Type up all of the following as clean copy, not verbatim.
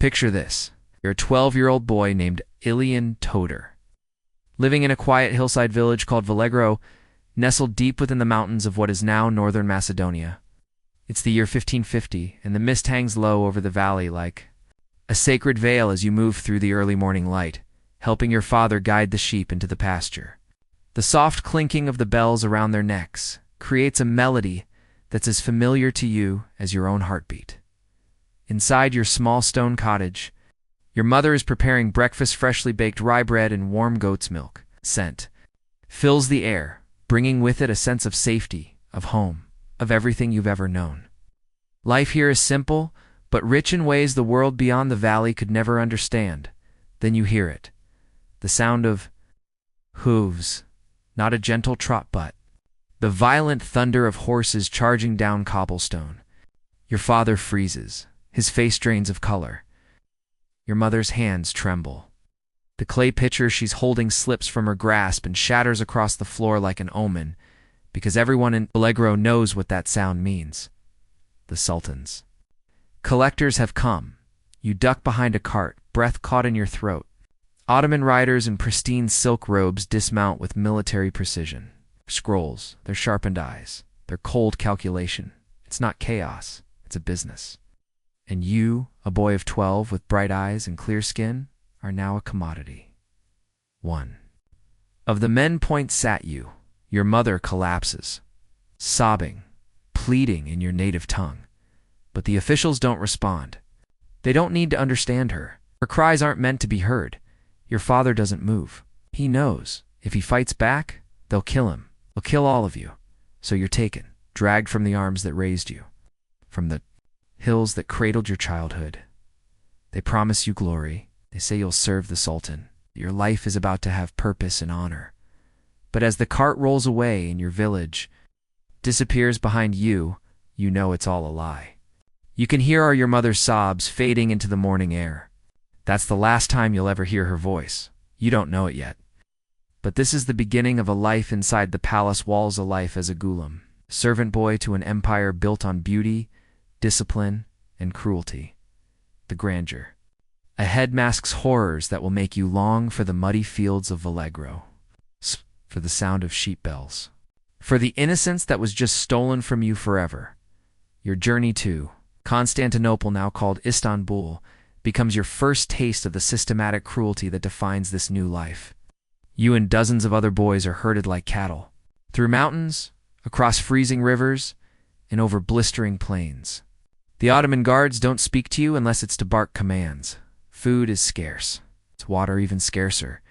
Picture this. You're a 12-year-old boy named Ilian Toder, living in a quiet hillside village called Vallegro, nestled deep within the mountains of what is now northern Macedonia. It's the year 1550, and the mist hangs low over the valley like a sacred veil as you move through the early morning light, helping your father guide the sheep into the pasture. The soft clinking of the bells around their necks creates a melody that's as familiar to you as your own heartbeat. Inside your small stone cottage, your mother is preparing breakfast. Freshly baked rye bread and warm goat's milk scent fills the air, bringing with it a sense of safety, of home, of everything you've ever known. Life here is simple, but rich in ways the world beyond the valley could never understand. Then you hear it. The sound of hooves, not a gentle trot but the violent thunder of horses charging down cobblestone. Your father freezes. His face drains of color. Your mother's hands tremble. The clay pitcher she's holding slips from her grasp and shatters across the floor like an omen, because everyone in Allegro knows what that sound means. The Sultans. Collectors have come. You duck behind a cart, breath caught in your throat. Ottoman riders in pristine silk robes dismount with military precision. Scrolls, their sharpened eyes, their cold calculation. It's not chaos, it's a business. And you, a boy of 12 with bright eyes and clear skin, are now a commodity. 1. Of the men points at you, your mother collapses, sobbing, pleading in your native tongue. But the officials don't respond. They don't need to understand her. Her cries aren't meant to be heard. Your father doesn't move. He knows. If he fights back, they'll kill him. They'll kill all of you. So you're taken, dragged from the arms that raised you, from the hills that cradled your childhood. They promise you glory. They say you'll serve the Sultan. Your life is about to have purpose and honor. But as the cart rolls away and your village disappears behind you, you know it's all a lie. You can hear your mother's sobs fading into the morning air. That's the last time you'll ever hear her voice. You don't know it yet. But this is the beginning of a life inside the palace walls, a life as a ghulam, servant boy to an empire built on beauty, discipline, and cruelty. The grandeur. Ahead masks horrors that will make you long for the muddy fields of Vallegro, for the sound of sheep bells, for the innocence that was just stolen from you forever. Your journey to Constantinople, now called Istanbul, becomes your first taste of the systematic cruelty that defines this new life. You and dozens of other boys are herded like cattle, through mountains, across freezing rivers, and over blistering plains. The Ottoman guards don't speak to you unless it's to bark commands. Food is scarce. It's water even scarcer.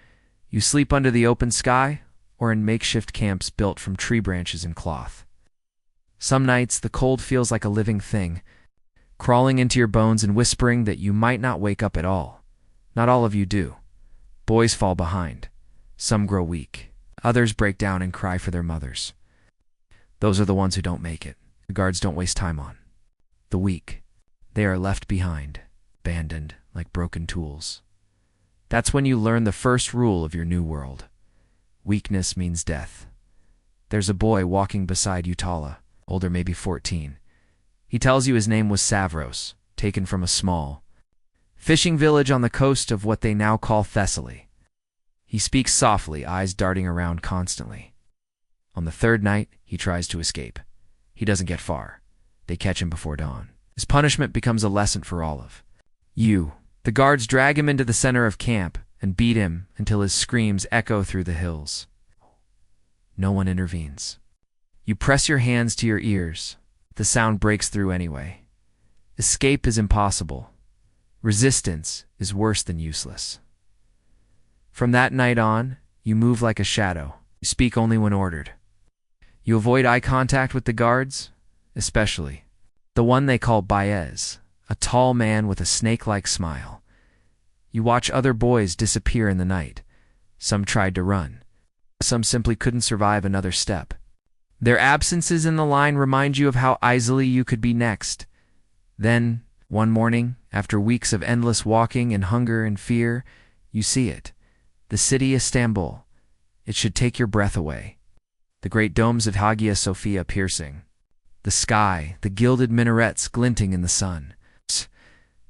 You sleep under the open sky or in makeshift camps built from tree branches and cloth. Some nights the cold feels like a living thing, crawling into your bones and whispering that you might not wake up at all. Not all of you do. Boys fall behind. Some grow weak. Others break down and cry for their mothers. Those are the ones who don't make it. The guards don't waste time on the weak. They are left behind, abandoned like broken tools. That's when you learn the first rule of your new world. Weakness means death. There's a boy walking beside Utala, older maybe 14. He tells you his name was Savros, taken from a small fishing village on the coast of what they now call Thessaly. He speaks softly, eyes darting around constantly. On the third night, he tries to escape. He doesn't get far. They catch him before dawn. His punishment becomes a lesson for all of you. The guards drag him into the center of camp and beat him until his screams echo through the hills. No one intervenes. You press your hands to your ears. The sound breaks through anyway. Escape is impossible. Resistance is worse than useless. From that night on, you move like a shadow. You speak only when ordered. You avoid eye contact with the guards, especially the one they call Baez, a tall man with a snake-like smile. You watch other boys disappear in the night. Some tried to run. Some simply couldn't survive another step. Their absences in the line remind you of how easily you could be next. Then, one morning, after weeks of endless walking and hunger and fear, you see it. The city Istanbul. It should take your breath away. The great domes of Hagia Sophia piercing. The sky, the gilded minarets glinting in the sun.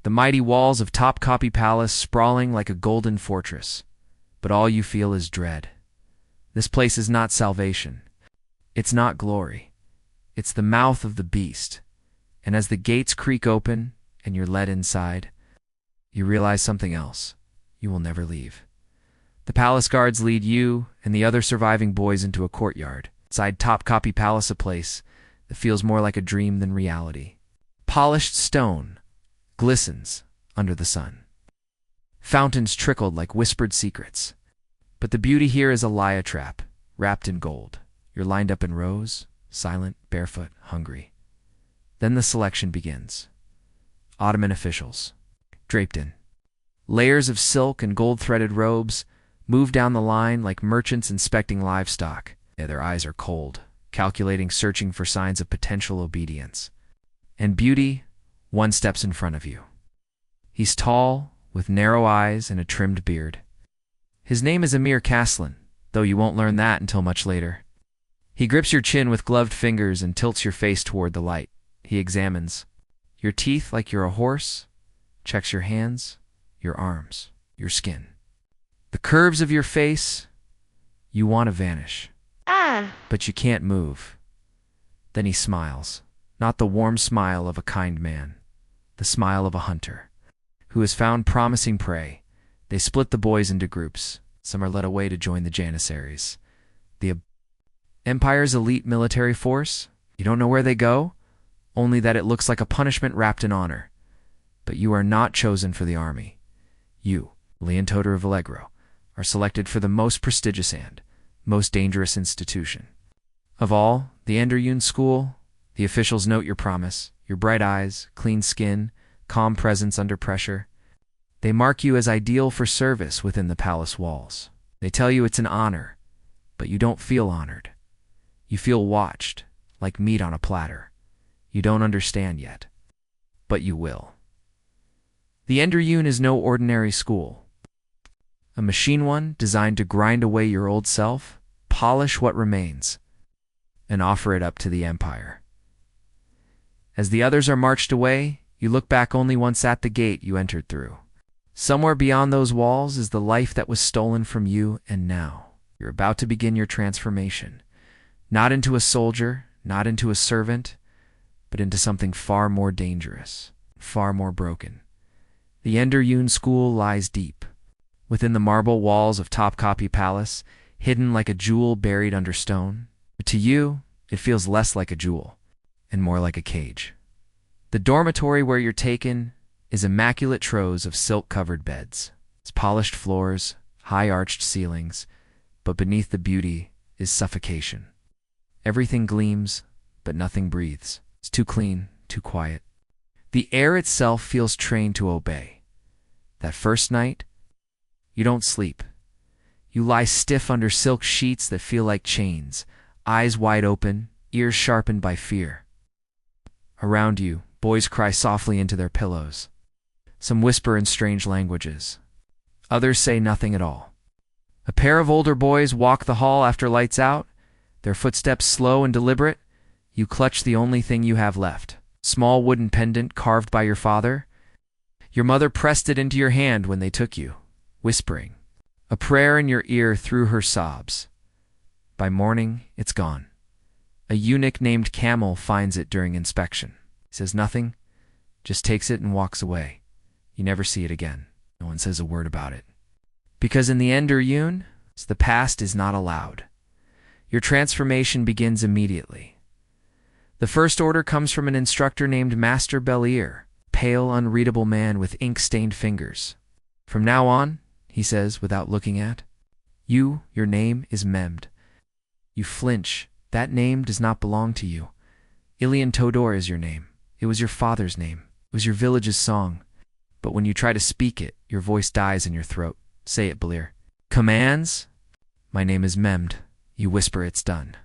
The mighty walls of Topkapi Palace sprawling like a golden fortress. But all you feel is dread. This place is not salvation. It's not glory. It's the mouth of the beast. And as the gates creak open and you're led inside, you realize something else. You will never leave. The palace guards lead you and the other surviving boys into a courtyard. Inside Topkapi Palace, a place that feels more like a dream than reality. Polished stone glistens under the sun. Fountains trickled like whispered secrets. But the beauty here is a lie trap, wrapped in gold. You're lined up in rows, silent, barefoot, hungry. Then the selection begins. Ottoman officials, draped in layers of silk and gold-threaded robes, move down the line like merchants inspecting livestock. Their eyes are cold, calculating, searching for signs of potential obedience. And beauty, one steps in front of you. He's tall, with narrow eyes and a trimmed beard. His name is Emir Kaslan, though you won't learn that until much later. He grips your chin with gloved fingers and tilts your face toward the light. He examines your teeth like you're a horse, checks your hands, your arms, your skin. The curves of your face, you want to vanish. But you can't move. Then he smiles, not the warm smile of a kind man, the smile of a hunter who has found promising prey. They split the boys into groups. Some are led away to join the Janissaries, the Empire's elite military force. You don't know where they go, only that it looks like a punishment wrapped in honor. But you are not chosen for the army. You, Leon of Allegro, are selected for the most prestigious and most dangerous institution of all, the Enderun School. The officials note your promise, your bright eyes, clean skin, calm presence under pressure. They mark you as ideal for service within the palace walls. They tell you it's an honor, but you don't feel honored. You feel watched, like meat on a platter. You don't understand yet, but you will. The Enderun is no ordinary school. A machine one designed to grind away your old self, polish what remains, and offer it up to the Empire. As the others are marched away, you look back only once at the gate you entered through. Somewhere beyond those walls is the life that was stolen from you, and now you're about to begin your transformation. Not into a soldier, not into a servant, but into something far more dangerous, far more broken. The Enderun School lies deep within the marble walls of Topkapi Palace, hidden like a jewel buried under stone. But to you, it feels less like a jewel and more like a cage. The dormitory where you're taken is immaculate trows of silk-covered beds. It's polished floors, high-arched ceilings, but beneath the beauty is suffocation. Everything gleams, but nothing breathes. It's too clean, too quiet. The air itself feels trained to obey. That first night, you don't sleep. You lie stiff under silk sheets that feel like chains, eyes wide open, ears sharpened by fear. Around you, boys cry softly into their pillows. Some whisper in strange languages. Others say nothing at all. A pair of older boys walk the hall after lights out, their footsteps slow and deliberate. You clutch the only thing you have left, small wooden pendant carved by your father. Your mother pressed it into your hand when they took you, whispering a prayer in your ear through her sobs. By morning, it's gone. A eunuch named Camel finds it during inspection. He says nothing, just takes it and walks away. You never see it again. No one says a word about it. Because in the Enderun, the past is not allowed. Your transformation begins immediately. The first order comes from an instructor named Master Belier, pale, unreadable man with ink-stained fingers. From now on, he says without looking at, your name is Memd. You flinch. That name does not belong to you. Ilian Todor is your name. It was your father's name. It was your village's song. But when you try to speak it, your voice dies in your throat. Say it, Belier. Commands? My name is Memd. You whisper it's done.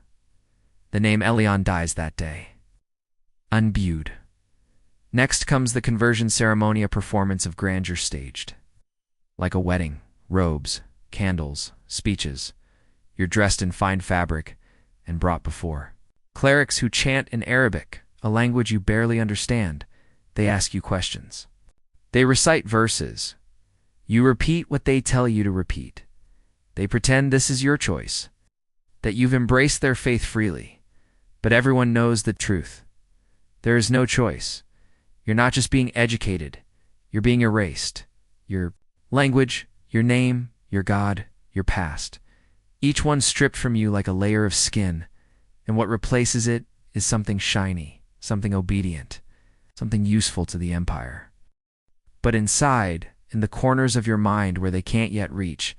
The name Elion dies that day. Unbued. Next comes the conversion ceremony, a performance of grandeur staged. Like a wedding, robes, candles, speeches. You're dressed in fine fabric and brought before clerics who chant in Arabic, a language you barely understand. They ask you questions. They recite verses. You repeat what they tell you to repeat. They pretend this is your choice, that you've embraced their faith freely. But everyone knows the truth. There is no choice. You're not just being educated. You're being erased. Your language, your name, your God, your past. Each one stripped from you like a layer of skin, and what replaces it is something shiny, something obedient, something useful to the empire. But inside, in the corners of your mind where they can't yet reach,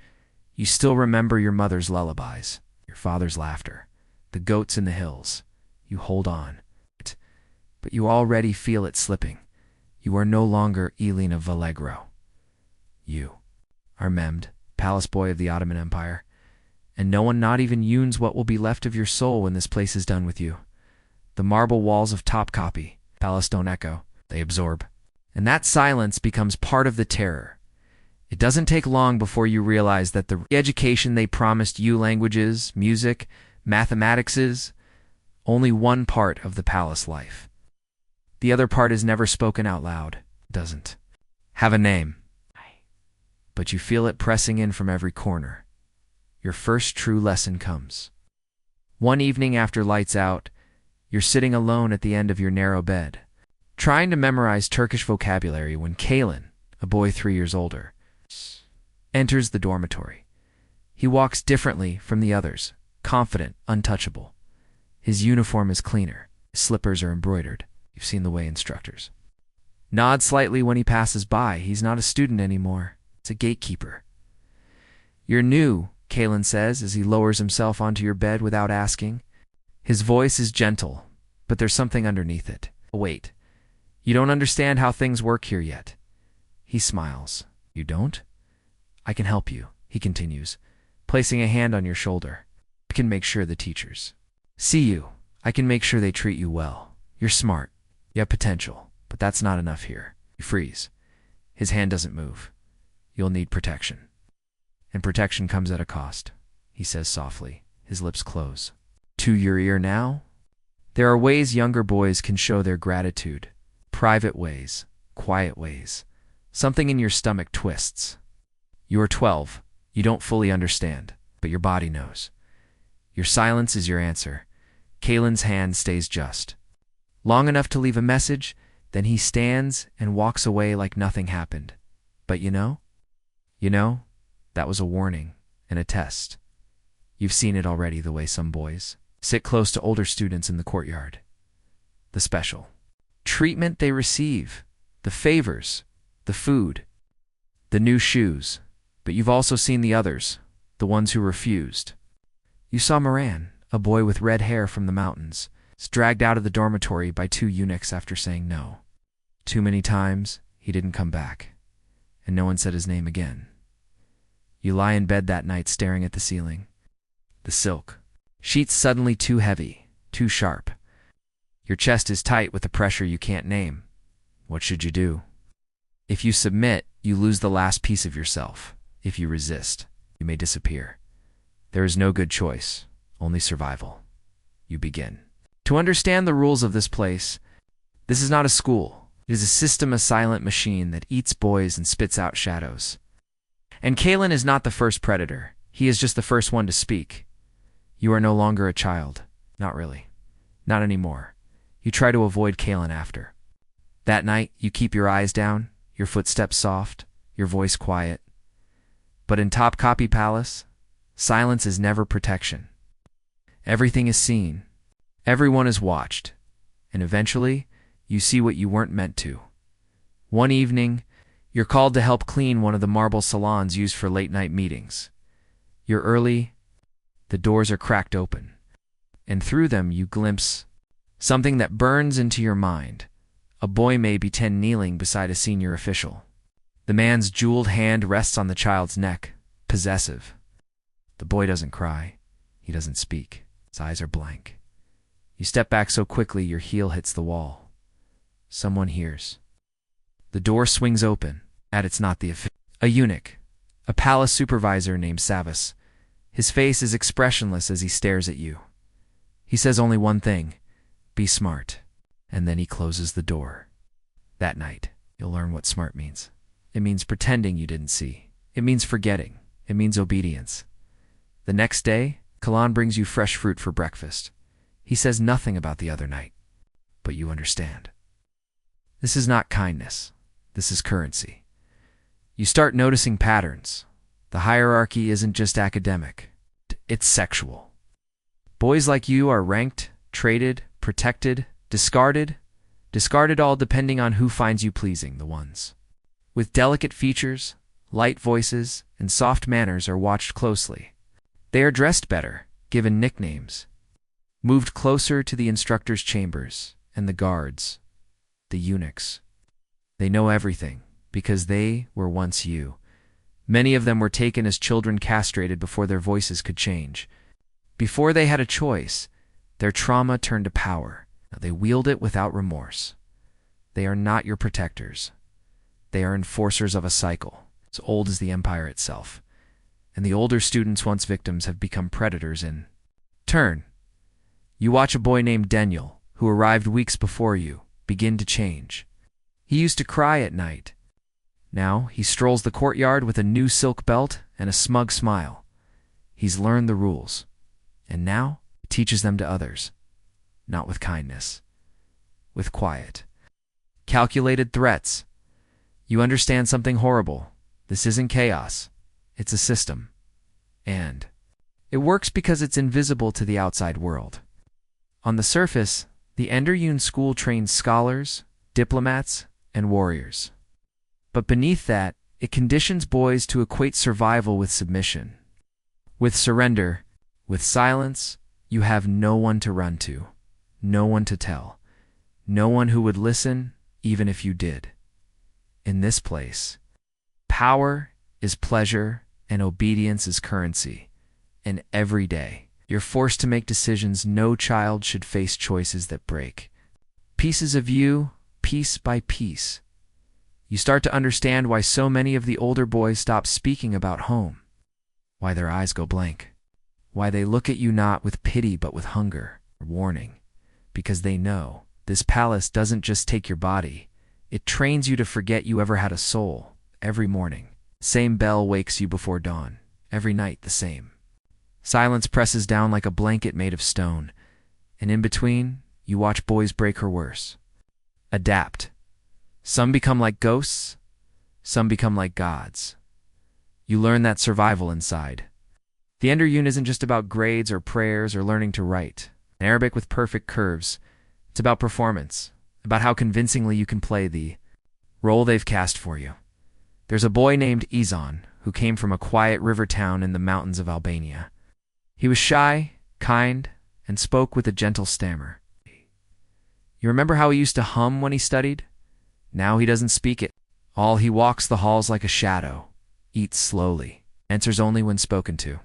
you still remember your mother's lullabies, your father's laughter, the goats in the hills. You hold on, but you already feel it slipping. You are no longer Elena Vallegro. You are Mehmed, palace boy of the Ottoman Empire, and no one, not even Yuns, what will be left of your soul when this place is done with you. The marble walls of Topkapi, palace don't echo, they absorb. And that silence becomes part of the terror. It doesn't take long before you realize that the education they promised you, languages, music, mathematics, is only one part of the palace life. The other part is never spoken out loud, doesn't have a name. But you feel it pressing in from every corner. Your first true lesson comes. One evening after lights out, you're sitting alone at the end of your narrow bed, trying to memorize Turkish vocabulary when Kalin, a boy 3 years older, enters the dormitory. He walks differently from the others, confident, untouchable. His uniform is cleaner. His slippers are embroidered. You've seen the way instructors nod slightly when he passes by. He's not a student anymore. It's a gatekeeper. You're new, Kalin says as he lowers himself onto your bed without asking. His voice is gentle, but there's something underneath it. Wait, you don't understand how things work here yet. He smiles. You don't? I can help you, he continues, placing a hand on your shoulder. I can make sure the teachers see you. I can make sure they treat you well. You're smart. You have potential, but that's not enough here. You freeze. His hand doesn't move. You'll need protection. And protection comes at a cost, he says softly. His lips close. To your ear now? There are ways younger boys can show their gratitude. Private ways, quiet ways. Something in your stomach twists. You are 12. You don't fully understand, but your body knows. Your silence is your answer. Kalin's hand stays just long enough to leave a message, then he stands and walks away like nothing happened. But you know, that was a warning and a test. You've seen it already, the way some boys sit close to older students in the courtyard. The special treatment they receive, the favors, the food, the new shoes. But you've also seen the others, the ones who refused. You saw Moran, a boy with red hair from the mountains, dragged out of the dormitory by 2 eunuchs after saying no. Too many times, he didn't come back, and no one said his name again. You lie in bed that night staring at the ceiling. The silk sheets suddenly too heavy, too sharp. Your chest is tight with a pressure you can't name. What should you do? If you submit, you lose the last piece of yourself. If you resist, you may disappear. There is no good choice, only survival. You begin to understand the rules of this place. This is not a school. It is a system, a silent machine that eats boys and spits out shadows. And Kalin is not the first predator. He is just the first one to speak. You are no longer a child. Not really. Not anymore. You try to avoid Kalin after. That night, you keep your eyes down, your footsteps soft, your voice quiet. But in Topkapi Palace, silence is never protection. Everything is seen. Everyone is watched. And eventually, you see what you weren't meant to. One evening, you're called to help clean one of the marble salons used for late-night meetings. You're early. The doors are cracked open. And through them, you glimpse something that burns into your mind. A boy, maybe 10, kneeling beside a senior official. The man's jeweled hand rests on the child's neck, possessive. The boy doesn't cry. He doesn't speak. His eyes are blank. You step back so quickly your heel hits the wall. Someone hears. The door swings open. It's not the official. A eunuch, a palace supervisor named Savas. His face is expressionless as he stares at you. He says only one thing, be smart, and then he closes the door. That night, you'll learn what smart means. It means pretending you didn't see. It means forgetting. It means obedience. The next day, Kalan brings you fresh fruit for breakfast. He says nothing about the other night, but you understand. This is not kindness. This is currency. You start noticing patterns. The hierarchy isn't just academic. It's sexual. Boys like you are ranked, traded, protected, discarded all depending on who finds you pleasing. The ones with delicate features, light voices, and soft manners are watched closely. They are dressed better, given nicknames, moved closer to the instructor's chambers, and the guards, the eunuchs. They know everything, because they were once you. Many of them were taken as children, castrated before their voices could change. Before they had a choice, their trauma turned to power. Now they wield it without remorse. They are not your protectors. They are enforcers of a cycle, as old as the empire itself. And the older students, once victims, have become predators in turn. You watch a boy named Daniel, who arrived weeks before you, begin to change. He used to cry at night. Now he strolls the courtyard with a new silk belt and a smug smile. He's learned the rules, and now he teaches them to others. Not with kindness, with quiet. Calculated threats. You understand something horrible. This isn't chaos. It's a system. And it works because it's invisible to the outside world. On the surface, the Enderyun school trains scholars, diplomats, and warriors. But beneath that, it conditions boys to equate survival with submission. With surrender, with silence, you have no one to run to, no one to tell, no one who would listen even if you did. In this place, power is pleasure and obedience is currency. And every day, you're forced to make decisions. No child should face choices that break pieces of you, piece by piece. You start to understand why so many of the older boys stop speaking about home, why their eyes go blank, why they look at you not with pity but with hunger or warning, because they know this palace doesn't just take your body, it trains you to forget you ever had a soul. Every morning, same bell wakes you before dawn, every night the same. Silence presses down like a blanket made of stone, and in between, you watch boys break her worse. Adapt. Some become like ghosts, some become like gods. You learn that survival inside. The Enderyun isn't just about grades or prayers or learning to write. In Arabic with perfect curves, it's about performance, about how convincingly you can play the role they've cast for you. There's a boy named Izan who came from a quiet river town in the mountains of Albania. He was shy, kind, and spoke with a gentle stammer. You remember how he used to hum when he studied? Now he doesn't speak it. He walks the halls like a shadow, eats slowly, answers only when spoken to.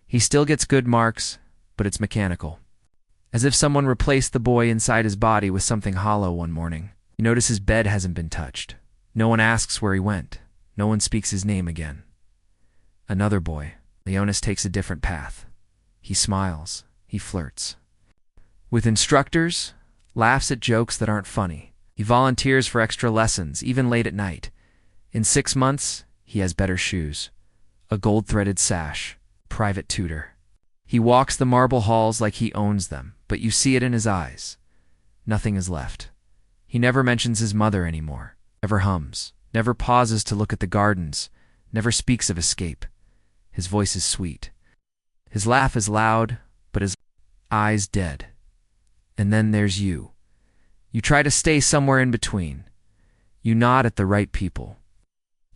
He still gets good marks, but it's mechanical. As if someone replaced the boy inside his body with something hollow one morning. You notice his bed hasn't been touched. No one asks where he went. No one speaks his name again. Another boy, Leonis, takes a different path. He smiles. He flirts with instructors, laughs at jokes that aren't funny. He volunteers for extra lessons, even late at night. In 6 months, he has better shoes, a gold-threaded sash, private tutor. He walks the marble halls like he owns them, but you see it in his eyes. Nothing is left. He never mentions his mother anymore, never hums, never pauses to look at the gardens, never speaks of escape. His voice is sweet. His laugh is loud, but his eyes dead. And then there's you. You try to stay somewhere in between. You nod at the right people.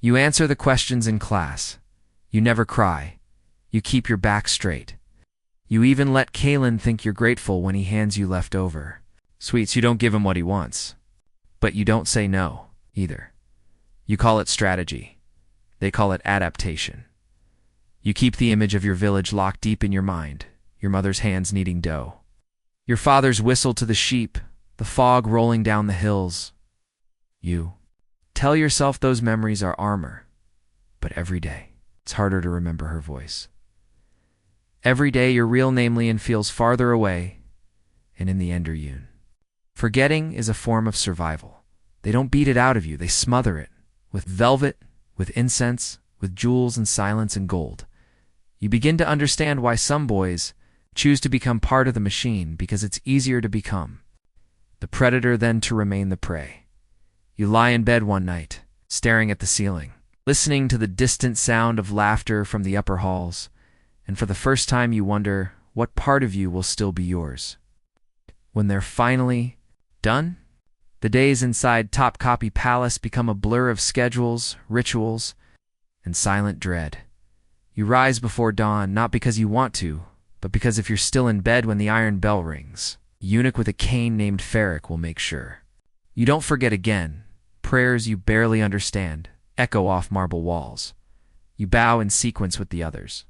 You answer the questions in class. You never cry. You keep your back straight. You even let Kalen think you're grateful when he hands you leftover sweets. You don't give him what he wants. But you don't say no, either. You call it strategy. They call it adaptation. You keep the image of your village locked deep in your mind, your mother's hands kneading dough, your father's whistle to the sheep, the fog rolling down the hills. You tell yourself those memories are armor, but every day it's harder to remember her voice. Every day your real name Leon feels farther away and in the Enderyun. Forgetting is a form of survival. They don't beat it out of you, they smother it. With velvet, with incense, with jewels and silence and gold. You begin to understand why some boys choose to become part of the machine, because it's easier to become the predator than to remain the prey. You lie in bed one night, staring at the ceiling, listening to the distant sound of laughter from the upper halls, and for the first time you wonder what part of you will still be yours. When they're finally done, the days inside Top Copy Palace become a blur of schedules, rituals, and silent dread. You rise before dawn, not because you want to, but because if you're still in bed when the iron bell rings, a eunuch with a cane named Ferric will make sure. You don't forget again. Prayers you barely understand echo off marble walls. You bow in sequence with the others.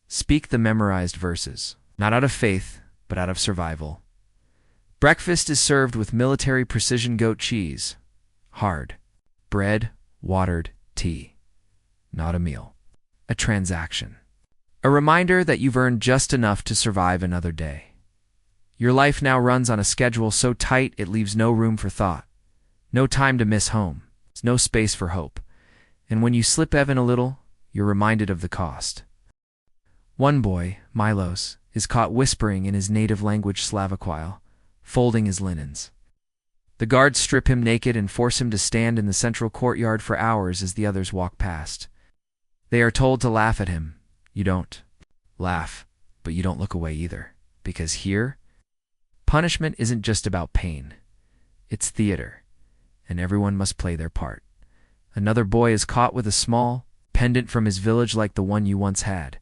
Speak the memorized verses, not out of faith, but out of survival. Breakfast is served with military precision goat cheese. Hard. Bread, watered, tea. Not a meal. A transaction. A reminder that you've earned just enough to survive another day. Your life now runs on a schedule so tight it leaves no room for thought. No time to miss home. There's no space for hope. And when you slip even a little, you're reminded of the cost. One boy, Milos, is caught whispering in his native language Slavoquile, folding his linens. The guards strip him naked and force him to stand in the central courtyard for hours as the others walk past. They are told to laugh at him. You don't. Laugh, but you don't look away either. Because here, punishment isn't just about pain. It's theater, and everyone must play their part. Another boy is caught with a small pendant from his village like the one you once had.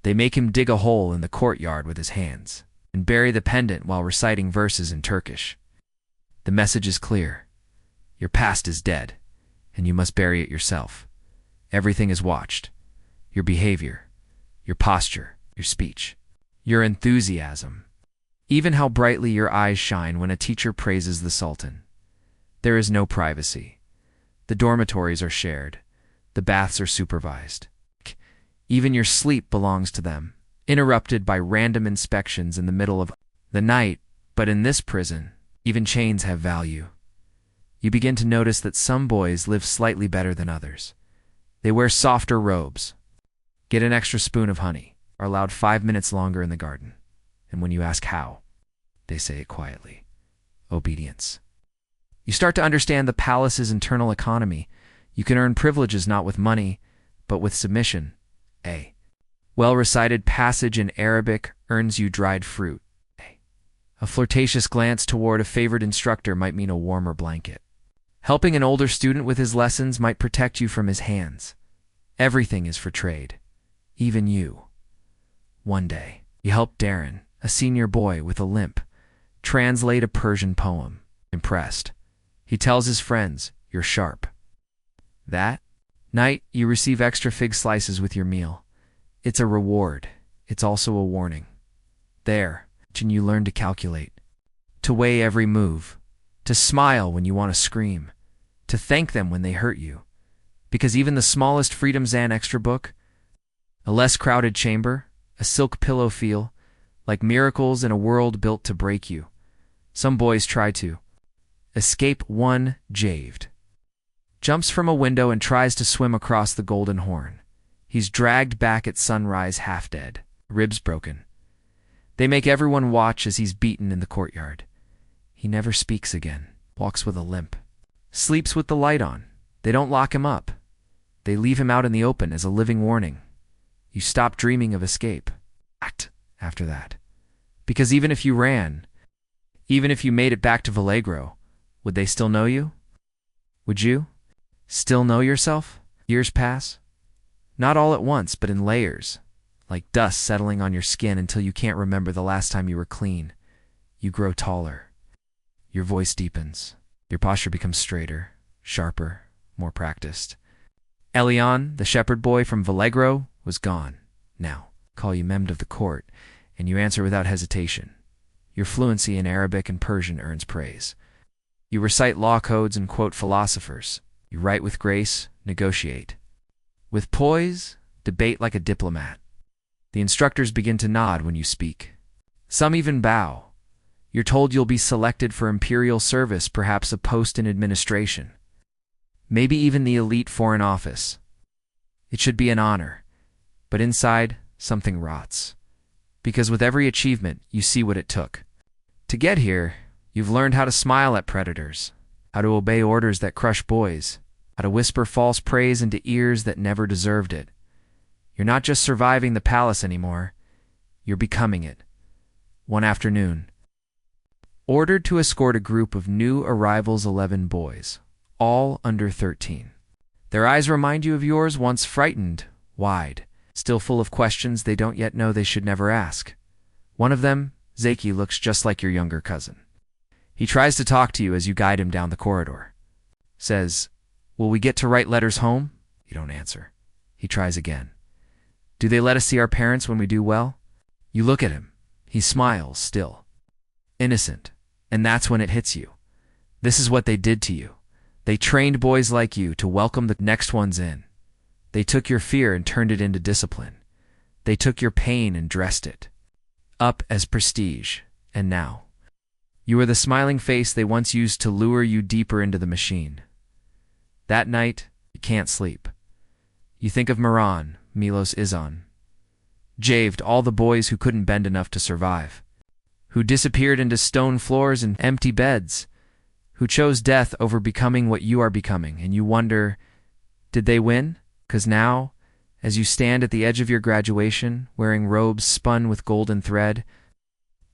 They make him dig a hole in the courtyard with his hands and bury the pendant while reciting verses in Turkish. The message is clear. Your past is dead, and you must bury it yourself. Everything is watched. Your behavior, your posture, your speech, your enthusiasm, even how brightly your eyes shine when a teacher praises the Sultan. There is no privacy. The dormitories are shared. The baths are supervised. Even your sleep belongs to them, interrupted by random inspections in the middle of the night. But in this prison, even chains have value. You begin to notice that some boys live slightly better than others. They wear softer robes, get an extra spoon of honey, are allowed 5 minutes longer in the garden. And when you ask how, they say it quietly. Obedience. You start to understand the palace's internal economy. You can earn privileges not with money, but with submission. A well-recited passage in Arabic earns you dried fruit. A flirtatious glance toward a favorite instructor might mean a warmer blanket. Helping an older student with his lessons might protect you from his hands. Everything is for trade, even you. One day, you helped Darren, a senior boy with a limp, translate a Persian poem. Impressed, he tells his friends, "You're sharp." That night, you receive extra fig slices with your meal. It's a reward. It's also a warning. There, and you learn to calculate, to weigh every move, to smile when you want to scream, to thank them when they hurt you. Because even the smallest Freedom Zan extra book, a less crowded chamber, a silk pillow feel, like miracles in a world built to break you. Some boys try to escape. One, Javed, jumps from a window and tries to swim across the Golden Horn. He's dragged back at sunrise half dead, ribs broken. They make everyone watch as he's beaten in the courtyard. He never speaks again, walks with a limp, sleeps with the light on. They don't lock him up. They leave him out in the open as a living warning. You stop dreaming of escape. After that. Because even if you ran, even if you made it back to Vallegro, would they still know you? Would you still know yourself? Years pass. Not all at once, but in layers, like dust settling on your skin until you can't remember the last time you were clean. You grow taller. Your voice deepens. Your posture becomes straighter, sharper, more practiced. Elion, the shepherd boy from Vallegro, was gone. Now, call you Memd of the court, and you answer without hesitation. Your fluency in Arabic and Persian earns praise. You recite law codes and quote philosophers. You write with grace, negotiate. With poise, debate like a diplomat. The instructors begin to nod when you speak. Some even bow. You're told you'll be selected for imperial service, perhaps a post in administration. Maybe even the elite foreign office. It should be an honor. But inside, something rots. Because with every achievement, you see what it took. To get here, you've learned how to smile at predators, how to obey orders that crush boys, how to whisper false praise into ears that never deserved it. You're not just surviving the palace anymore, you're becoming it. One afternoon, ordered to escort a group of new arrivals 11 boys, all under 13. Their eyes remind you of yours, once frightened, wide, still full of questions they don't yet know they should never ask. One of them, Zaki, looks just like your younger cousin. He tries to talk to you as you guide him down the corridor. Says, "Will we get to write letters home?" You don't answer. He tries again. "Do they let us see our parents when we do well?" You look at him. He smiles, still. Innocent. And that's when it hits you. This is what they did to you. They trained boys like you to welcome the next ones in. They took your fear and turned it into discipline. They took your pain and dressed it up as prestige. And now, you are the smiling face they once used to lure you deeper into the machine. That night, you can't sleep. You think of Miran, Milos Izan, Javed, all the boys who couldn't bend enough to survive, who disappeared into stone floors and empty beds, who chose death over becoming what you are becoming, and you wonder, did they win? 'Cause now, as you stand at the edge of your graduation, wearing robes spun with golden thread,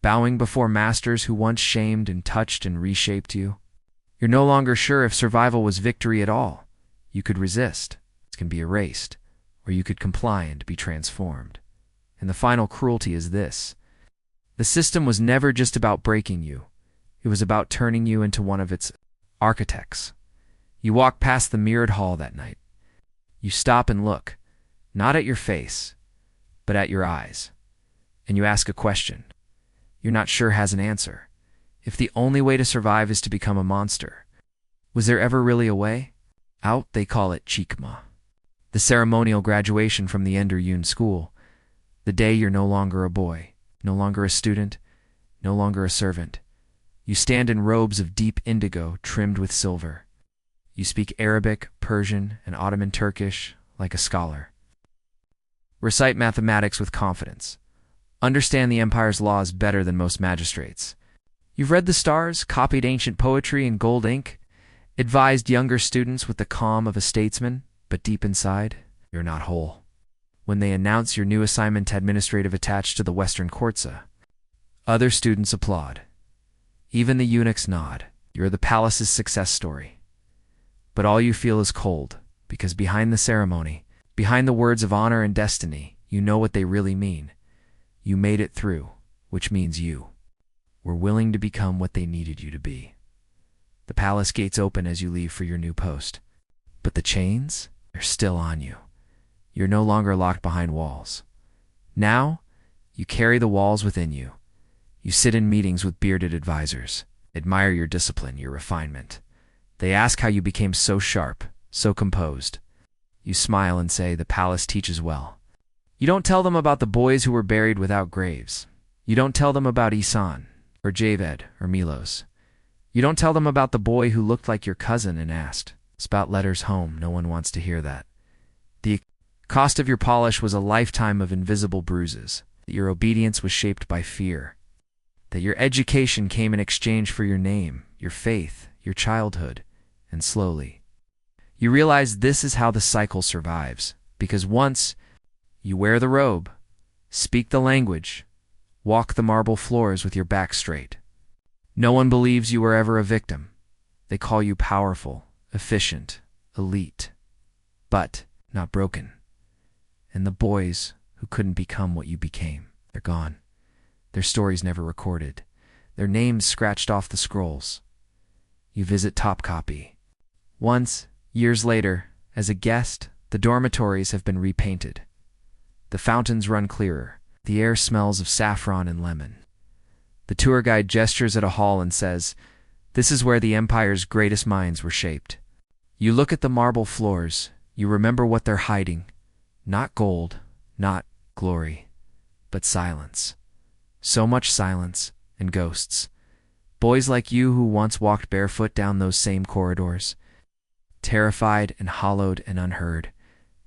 bowing before masters who once shamed and touched and reshaped you, you're no longer sure if survival was victory at all. You could resist, it can be erased, or you could comply and be transformed. And the final cruelty is this. The system was never just about breaking you. It was about turning you into one of its architects. You walk past the mirrored hall that night. You stop and look, not at your face, but at your eyes. And you ask a question you're not sure has an answer. If the only way to survive is to become a monster, was there ever really a way? Out, they call it Chikma. The ceremonial graduation from the Ender Yun school. The day you're no longer a boy, no longer a student, no longer a servant. You stand in robes of deep indigo trimmed with silver. You speak Arabic, Persian, and Ottoman Turkish like a scholar. Recite mathematics with confidence. Understand the empire's laws better than most magistrates. You've read the stars, copied ancient poetry in gold ink, advised younger students with the calm of a statesman, but deep inside, you're not whole. When they announce your new assignment to administrative attached to the Western Courtsa, other students applaud. Even the eunuchs nod. You're the palace's success story. But all you feel is cold, because behind the ceremony, behind the words of honor and destiny, you know what they really mean. You made it through, which means you were willing to become what they needed you to be. The palace gates open as you leave for your new post. But the chains, they're still on you. You're no longer locked behind walls. Now, you carry the walls within you. You sit in meetings with bearded advisors, admire your discipline, your refinement. They ask how you became so sharp, so composed. You smile and say, the palace teaches well. You don't tell them about the boys who were buried without graves. You don't tell them about Isan, or Javed, or Milos. You don't tell them about the boy who looked like your cousin and asked, "Spout letters home." No one wants to hear that. The cost of your polish was a lifetime of invisible bruises, that your obedience was shaped by fear, that your education came in exchange for your name, your faith, your childhood, and slowly, you realize this is how the cycle survives, because once you wear the robe, speak the language, walk the marble floors with your back straight, no one believes you were ever a victim. They call you powerful, efficient, elite, but not broken. And the boys who couldn't become what you became, they're gone. Their stories never recorded. Their names scratched off the scrolls. You visit Topkapi. Once, years later, as a guest, the dormitories have been repainted. The fountains run clearer. The air smells of saffron and lemon. The tour guide gestures at a hall and says, "This is where the empire's greatest minds were shaped." You look at the marble floors. You remember what they're hiding. Not gold, not glory, but silence. So much silence and ghosts Boys like you who once walked barefoot down those same corridors, terrified and hollowed and unheard.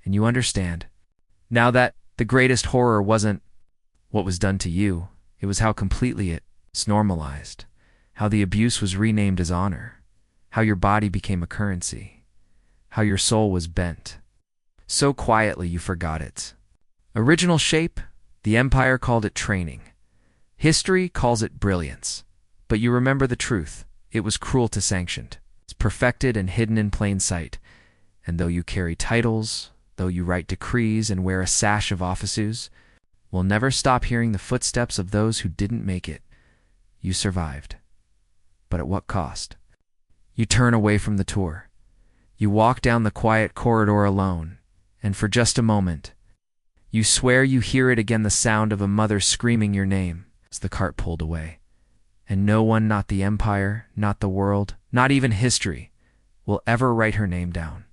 And you understand. Now that the greatest horror wasn't what was done to you, it was how completely it's normalized, how the abuse was renamed as honor, how your body became a currency, how your soul was bent. So quietly you forgot its original shape. The empire called it training. History calls it brilliance. But you remember the truth. It was cruel to sanctioned. It's perfected and hidden in plain sight. And though you carry titles, though you write decrees and wear a sash of offices, we'll never stop hearing the footsteps of those who didn't make it. You survived. But at what cost? You turn away from the tour. You walk down the quiet corridor alone, and for just a moment, you swear you hear it again, the sound of a mother screaming your name as the cart pulled away. And no one, not the empire, not the world, not even history, will ever write her name down.